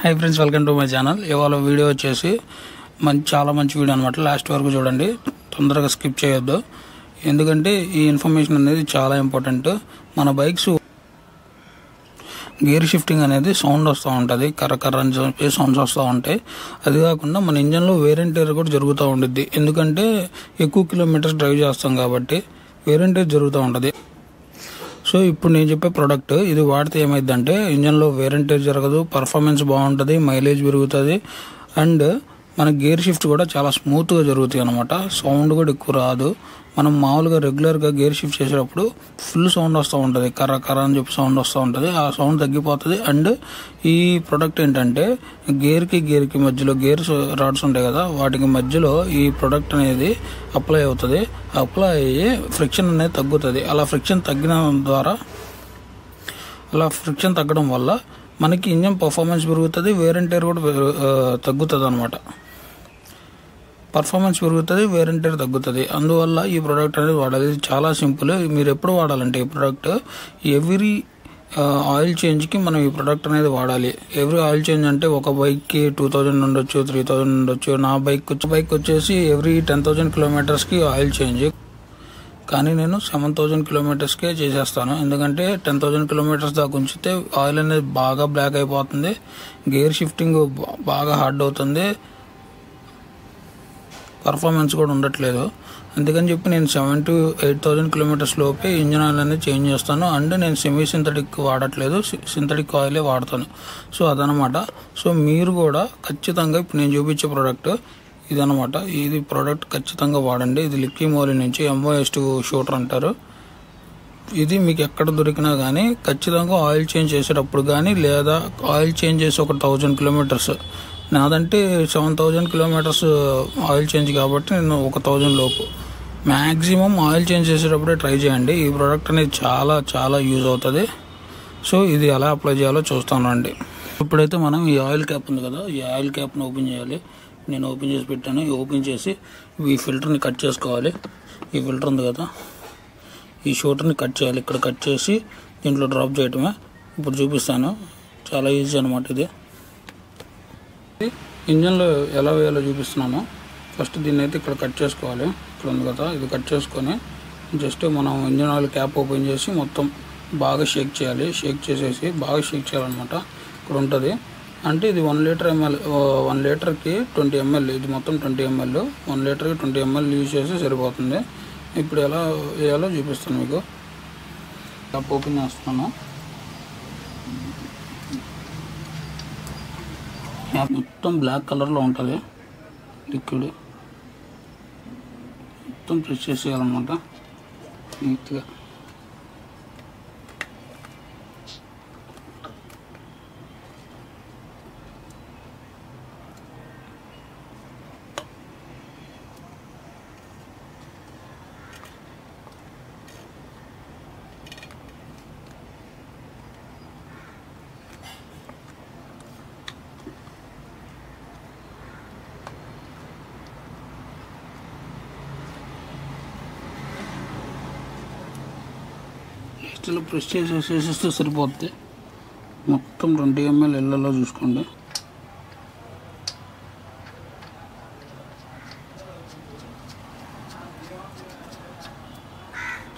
Hi friends, welcome to my channel. ఇవాళ video వచ్చేసి చాలా మంచి వీడియో అనమాట. లాస్ట్ వరకు చూడండి, తొందరగా స్కిప్ చేయొద్దు. ఎందుకంటే ఈ ఇన్ఫర్మేషన్ అనేది చాలా ఇంపార్టెంట్. మన బైక్స్ గేర్ షిఫ్టింగ్ అనేది సౌండ్ వస్తూ ఉంటుంది, కర్ర అని చెప్పి సౌండ్స్ వస్తూ ఉంటాయి. అది కాకుండా మన ఇంజన్లో వేర్ అండ్ టైర్ కూడా జరుగుతూ ఉంటుంది. ఎందుకంటే ఎక్కువ కిలోమీటర్స్ డ్రైవ్ చేస్తాం కాబట్టి వేర్ అండ్ టైర్ జరుగుతూ ఉంటుంది. సో ఇప్పుడు నేను చెప్పే ప్రోడక్ట్ ఇది వాడితే ఏమైందంటే ఇంజన్లో వేర్ అండ్ టైర్ జరగదు, పర్ఫార్మెన్స్ బాగుంటుంది, మైలేజ్ పెరుగుతుంది, అండ్ మన గేర్ షిఫ్ట్ కూడా చాలా స్మూత్గా జరుగుతాయి అనమాట. సౌండ్ కూడా ఎక్కువ రాదు. మనం మామూలుగా రెగ్యులర్గా గేర్ షిఫ్ట్ చేసేటప్పుడు ఫుల్ సౌండ్ వస్తూ ఉంటుంది, కర్ర అని చెప్పి సౌండ్ వస్తూ ఉంటుంది. ఆ సౌండ్ తగ్గిపోతుంది. అండ్ ఈ ప్రోడక్ట్ ఏంటంటే గేర్కి మధ్యలో గేర్ రాడ్స్ ఉంటాయి కదా, వాటికి మధ్యలో ఈ ప్రోడక్ట్ అనేది అప్లై అవుతుంది. అప్లై అయ్యి ఫ్రిక్షన్ అనేది తగ్గుతుంది. అలా ఫ్రిక్షన్ తగ్గడం వల్ల మనకి ఇంజన్ పర్ఫార్మెన్స్ పెరుగుతుంది, వేర్ అండ్ టైర్ కూడా తగ్గుతుంది అనమాట. పర్ఫార్మెన్స్ పెరుగుతుంది, వేర్ అండ్ టైర్ తగ్గుతుంది. అందువల్ల ఈ ప్రోడక్ట్ అనేది వాడాలి. చాలా సింపుల్. మీరు ఎప్పుడు వాడాలంటే ఈ ప్రోడక్ట్ ఎవ్రీ ఆయిల్ చేంజ్కి మనం ఈ ప్రోడక్ట్ అనేది వాడాలి. ఎవ్రీ ఆయిల్ చేంజ్ అంటే ఒక బైక్కి 2000 ఉండొచ్చు, 3000 ఉండొచ్చు. నా బైక్ వచ్చేసి ఎవ్రీ 10,000 కిలోమీటర్స్కి ఆయిల్ చేంజ్. కానీ నేను 7,000 కిలోమీటర్స్కే చేసేస్తాను. ఎందుకంటే 10,000 కిలోమీటర్స్ దాకా ఉంచితే ఆయిల్ అనేది బాగా బ్లాక్ అయిపోతుంది, గేర్ షిఫ్టింగ్ బాగా హార్డ్ అవుతుంది, పర్ఫార్మెన్స్ కూడా ఉండట్లేదు. అందుకని చెప్పి నేను 7,000 to 8,000 కిలోమీటర్స్ లోపే ఇంజన్ ఆయిల్ అనేది చేంజ్ చేస్తాను. అండ్ నేను సెమీ సింథటిక్ వాడట్లేదు, సింథటిక్ ఆయిలే వాడతాను. సో అదనమాట. సో మీరు కూడా ఖచ్చితంగా ఇప్పుడు నేను చూపించే ప్రోడక్ట్ ఇదనమాట. ఇది ప్రోడక్ట్ ఖచ్చితంగా వాడండి. ఇది లిక్విమోలి నుంచి MOS2 షూటర్ అంటారు. ఇది మీకు ఎక్కడ దొరికినా కానీ ఖచ్చితంగా ఆయిల్ చేంజ్ చేసేటప్పుడు కానీ, లేదా ఆయిల్ చేంజ్ చేసి ఒక 1000 కిలోమీటర్స్, నాదంటే 7,000 కిలోమీటర్స్ ఆయిల్ చేంజ్ కాబట్టి నేను 1,000 లోపు మ్యాక్సిమం ఆయిల్ చేంజ్ చేసేటప్పుడే ట్రై చేయండి. ఈ ప్రోడక్ట్ అనేది చాలా యూజ్ అవుతుంది. సో ఇది ఎలా అప్లై చేయాలో చూస్తానండి. ఇప్పుడైతే మనం ఈ ఆయిల్ క్యాప్ ఉంది కదా, ఈ ఆయిల్ క్యాప్ని ఓపెన్ చేయాలి. నేను ఓపెన్ చేసి పెట్టాను. ఓపెన్ చేసి ఈ ఫిల్టర్ని కట్ చేసుకోవాలి. ఈ ఫిల్టర్ ఉంది కదా, ఈ షూటర్ని కట్ చేయాలి. ఇక్కడ కట్ చేసి దీంట్లో డ్రాప్ చేయటమే. ఇప్పుడు చూపిస్తాను. చాలా ఈజీ అనమాట. ఇది ఇంజన్లో ఎలా వేయాలో చూపిస్తున్నాను. ఫస్ట్ దీన్ని అయితే ఇక్కడ కట్ చేసుకోవాలి. ఇక్కడ ఉంది కదా, ఇది కట్ చేసుకొని జస్ట్ మనం ఇంజన్ ఆయిల్ క్యాప్ ఓపెన్ చేసి మొత్తం బాగా షేక్ చేయాలి. షేక్ చేయాలన్నమాట. ఇక్కడ ఉంటుంది. అంటే ఇది 1 లీటర్కి 20 ml. ఇది మొత్తం 20 ml. 1 లీటర్కి 20 ml యూజ్ చేస్తే సరిపోతుంది. ఇప్పుడు ఎలా వేయాలో చూపిస్తాను మీకు. క్యాప్ ఓపెన్ చేస్తున్నాను. క్యాప్ మొత్తం బ్లాక్ కలర్లో ఉంటుంది. లిక్విడ్ మొత్తం ప్రెస్ చేసేయాలన్నమాట నీట్గా. ఇలా ప్రెస్ చేసేస్తే సరిపోద్ది. మొత్తం 20 ml ఇళ్ళలో చూసుకోండి.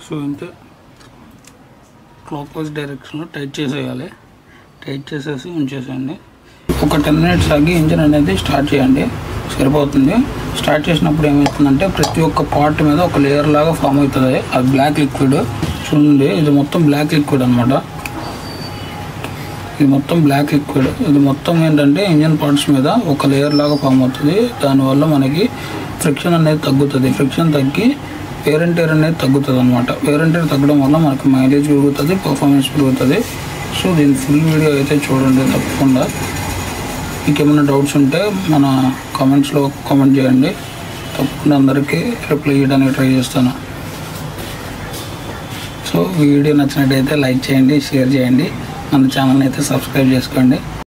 సో ఇంతే. క్లాక్ వైజ్ డైరెక్షన్లో టైట్ చేసేయాలి. టైట్ చేసేసి ఉంచేసేయండి. ఒక 10 minutes ఆగి ఇంజన్ అనేది స్టార్ట్ చేయండి, సరిపోతుంది. స్టార్ట్ చేసినప్పుడు ఏమవుతుందంటే ప్రతి ఒక్క పార్ట్ మీద ఒక లేయర్ లాగా ఫామ్ అవుతుంది. అది బ్లాక్ లిక్విడ్ చూడండి. ఇది మొత్తం బ్లాక్ లిక్విడ్ అనమాట. ఇది మొత్తం ఏంటంటే ఇంజన్ పార్ట్స్ మీద ఒక లేయర్ లాగా ఫామ్ అవుతుంది. దానివల్ల మనకి ఫ్రిక్షన్ అనేది తగ్గుతుంది. ఫ్రిక్షన్ తగ్గి వేర్ అండ్ టైర్ అనేది తగ్గుతుంది అనమాట. వేర్ అండ్ టైర్ తగ్గడం వల్ల మనకి మైలేజ్ పెరుగుతుంది, పర్ఫార్మెన్స్ పెరుగుతుంది. సో దీని ఫుల్ వీడియో అయితే చూడండి తప్పకుండా. మీకు ఏమైనా డౌట్స్ ఉంటే మన కామెంట్స్లో కామెంట్ చేయండి. తప్పకుండా అందరికీ రిప్లై చేయడానికి ట్రై చేస్తాను. సో వీడియో నచ్చినట్టయితే లైక్ చేయండి, షేర్ చేయండి, మన ఛానల్ని అయితే సబ్స్క్రైబ్ చేసుకోండి.